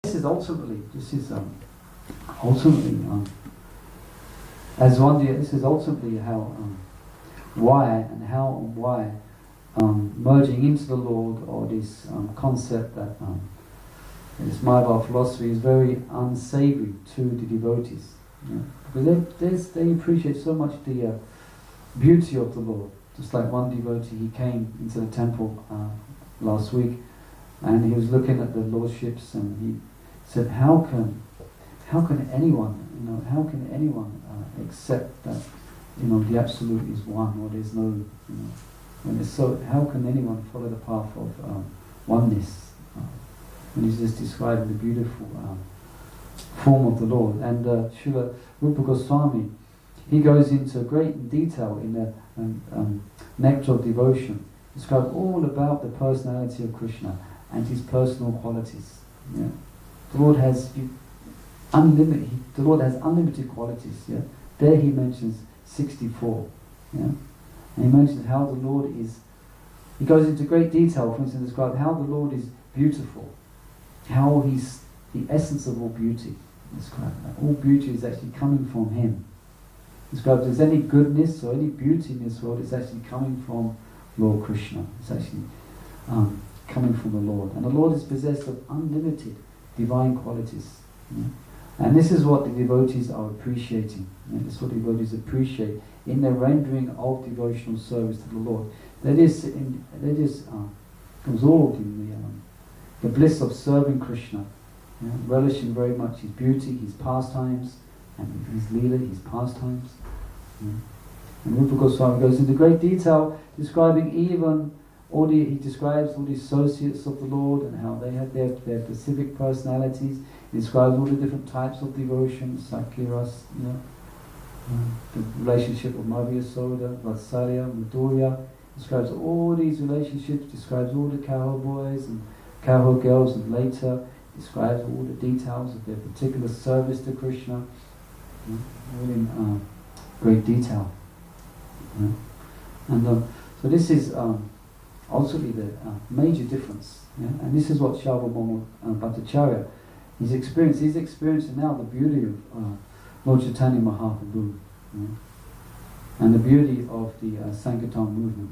this is ultimately, as one day, this is ultimately how, why merging into the Lord, or this concept that this Mayavada philosophy is very unsavory to the devotees. Because they appreciate so much the beauty of the Lord. Just like one devotee, he came into the temple last week, and he was looking at the lordships, and he said, "How can anyone, accept that, the absolute is one, or there's no, when it's so, how can anyone follow the path of oneness?" When he's just describing the beautiful form of the Lord. And Srila Rupa Goswami, he goes into great detail in the Nectar of Devotion, describes all about the personality of Krishna and his personal qualities. Yeah? The Lord has unlimited qualities. Yeah? There he mentions 64. Yeah? And he mentions how the Lord is, he goes into great detail, for instance, describe how the Lord is beautiful, how he's the essence of all beauty. Describe that all beauty is actually coming from him. Describes there's any goodness or any beauty in this world, it's actually coming from Lord Krishna. It's actually coming from the Lord. And the Lord is possessed of unlimited divine qualities. Yeah? And this is what the devotees are appreciating. Yeah? This is what devotees appreciate in their rendering of devotional service to the Lord. That is absorbed in the bliss of serving Krishna, relishing very much his beauty, his pastimes, and his leela, his pastimes. And Rupa Goswami goes into great detail, describing even he describes all the associates of the Lord and how they have their specific personalities. He describes all the different types of devotion, Sakya-ras, the relationship of Madhya Soda, Vatsalya, Madhurya. Describes all these relationships, describes all the cowherd boys and cowherd girls, and later describes all the details of their particular service to Krishna, all in great detail. And so this is ultimately the major difference. And this is what Sarvabhauma Bhattacharya, he's experiencing now the beauty of Lord Chaitanya Mahaprabhu, and the beauty of the Sankirtan movement.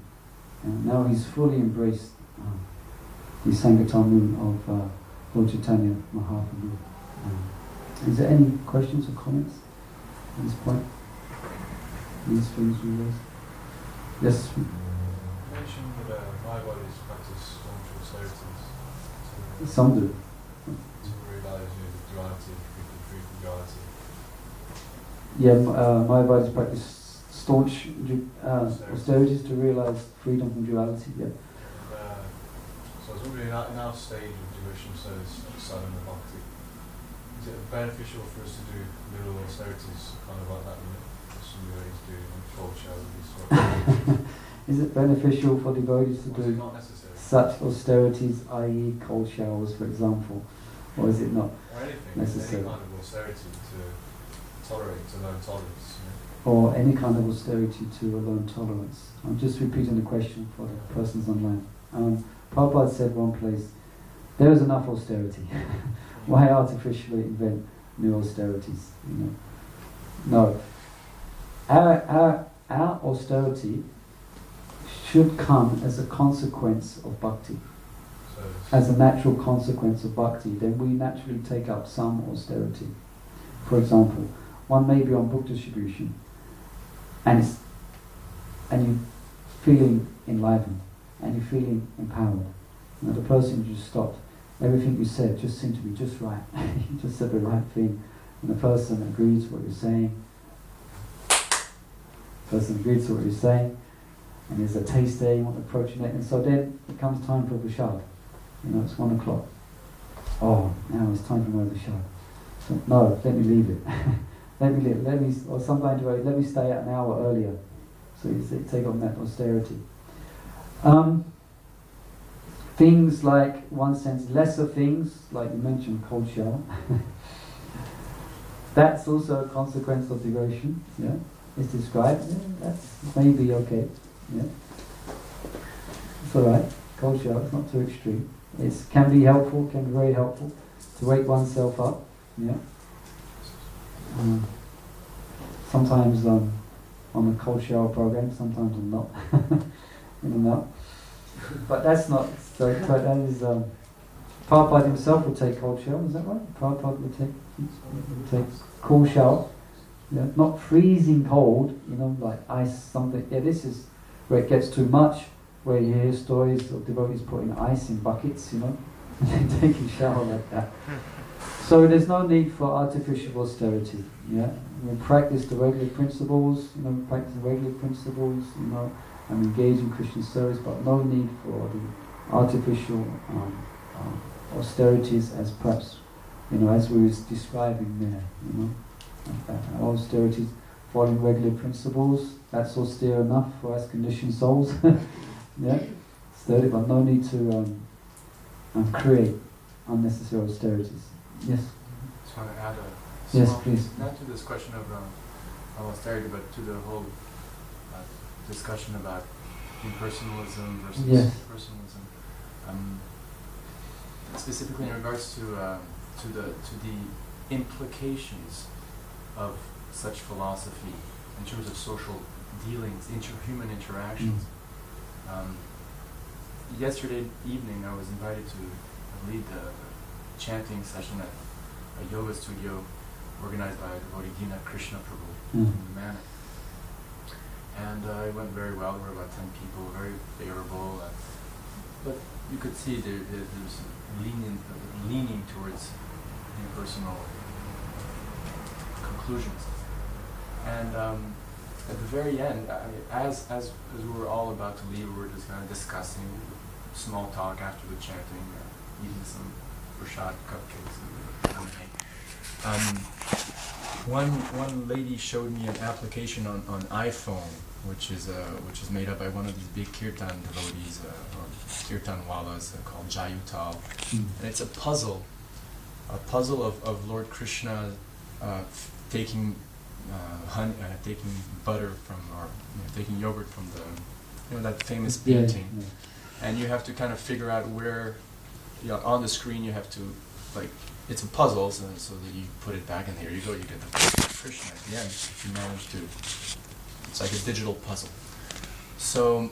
And now he's fully embraced the Sankirtan movement of Lord Chaitanya Mahaprabhu. Is there any questions or comments at this point? These things we raised? Yes? You mentioned that Mayavadis practice staunch austerities. Some do. To realise the duality, the duality. Yeah, Mayavadis practice staunch austerities to realise freedom from duality. Yeah. So I was wondering, in our stage of devotional service, sadhana bhakti, is it beneficial for us to do little austerities kind of like that? Some devotees do in 12 showers. Is it beneficial for devotees to do such austerities, i.e. cold showers, for example, or is it not necessary? Any kind of austerity to learn tolerance. Or any kind of austerity to learn tolerance. I'm just repeating the question for the persons online. Prabhupada said one place, there is enough austerity. Why artificially invent new austerities? No. Our austerity should come as a consequence of bhakti. As a natural consequence of bhakti, then we naturally take up some austerity. For example, one may be on book distribution, and you're feeling enlivened, and you're feeling empowered. The person you just stopped, everything you said just seemed to be just right. You just said the right thing, and the person agrees to what you're saying. The person agrees to what you're saying, and there's a taste there, you want to approach it, and so then it comes time for Prashad. It's 1 o'clock. Oh, now it's time for my Prashad. So, no, let me leave it. let me stay an hour earlier. So you take on that austerity. Things like, one sense, lesser things, like you mentioned, cold shower. That's also a consequence of devotion. Yeah, it's described. Yeah, that's maybe okay. Yeah, it's all right. Cold shower, it's not too extreme. It can be helpful, can be very helpful. to wake oneself up. Yeah. Sometimes on a cold shower program, sometimes I'm not. In and out. But that's not, so that is, Prabhupada himself would take cold shower, is that right? Prabhupada would take cool shower. Yeah, not freezing cold, like ice, something. Yeah, this is where it gets too much, where you hear stories of devotees putting ice in buckets, and then taking shower like that. So there's no need for artificial austerity. Yeah, we practice the regular principles, and engage in Krishna service, but no need for the artificial austerities as perhaps, as we was describing there, austerities, following regular principles, that's austere enough for us conditioned souls. Yeah, sturdy, but no need to create unnecessary austerities. Yes? I just want to add yes, please. Not to this question of austerity, but to the whole discussion about impersonalism versus personalism. Specifically in regards to the implications of such philosophy in terms of social dealings, human interactions. Yesterday evening I was invited to lead the chanting session at a yoga studio organized by devotee Dina Krishna Prabhu in Manor. And it went very well. There were about 10 people, very favorable. But you could see there's leaning towards impersonal conclusions. And at the very end, as we were all about to leave, we were just kind of discussing small talk after the chanting, eating some prasad cupcakes and lemonade. One lady showed me an application on iPhone, which is made up by one of these big kirtan devotees, or kirtan walas, called Jayutal, and it's a puzzle of Lord Krishna taking taking butter from, or taking yogurt from the, that famous painting, and you have to kind of figure out where, on the screen you have to, it's a puzzle, so that you put it back, and here you go, you get the Krishna at the end. You manage to, it's like a digital puzzle. So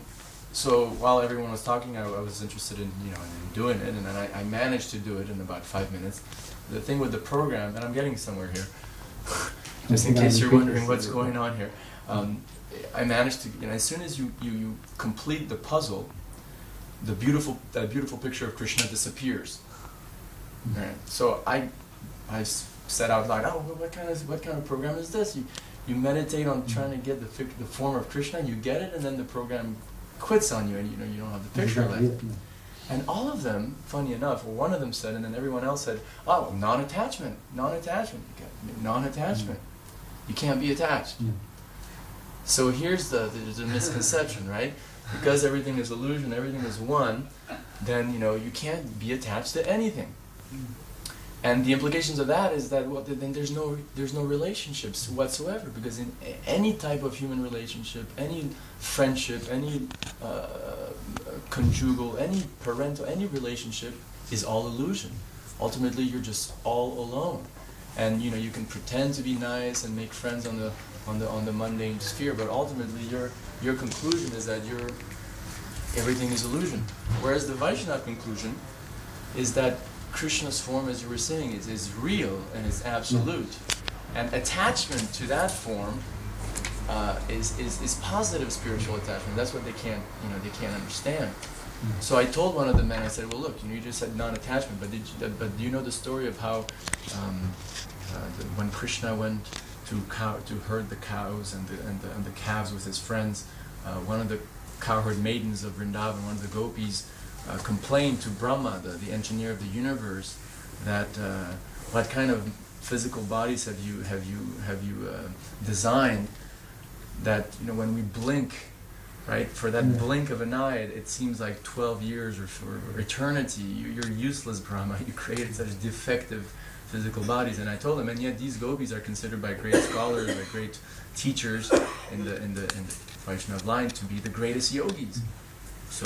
while everyone was talking, I was interested in in doing it, and then I managed to do it in about 5 minutes. The thing with the program, and I'm getting somewhere here, just in case you're wondering what's going on here, I managed to, as soon as you complete the puzzle, that beautiful picture of Krishna disappears. Right. So I said out loud, what kind of program is this? You meditate on trying to get the form of Krishna, you get it, and then the program quits on you, and you don't have the picture left. And all of them, funny enough, one of them said, and then everyone else said, non-attachment. You can't be attached. So here's the misconception, right? Because everything is illusion, everything is one, then you can't be attached to anything. And the implications of that is that then there's no relationships whatsoever, because in any type of human relationship, any friendship, any conjugal, any parental, any relationship is all illusion. Ultimately, you're just all alone, and you can pretend to be nice and make friends on the mundane sphere, but ultimately your conclusion is that everything is illusion. Whereas the Vaishnava conclusion is that Krishna's form, as you were saying, is real and is absolute, and attachment to that form is positive spiritual attachment. That's what they can't understand. So I told one of the men, I said, well, look, you just said non-attachment, but do you know the story of how when Krishna went to herd the cows and the calves with his friends, one of the cowherd maidens of Vrindavan, one of the gopis, complained to Brahma, the engineer of the universe, that what kind of physical bodies have you designed that when we blink, right, for that blink of an eye, it seems like 12 years or for eternity. You're useless, Brahma. You created such defective physical bodies. And I told him, and yet these gopis are considered by great scholars, by great teachers in the Vaishnava line to be the greatest yogis. So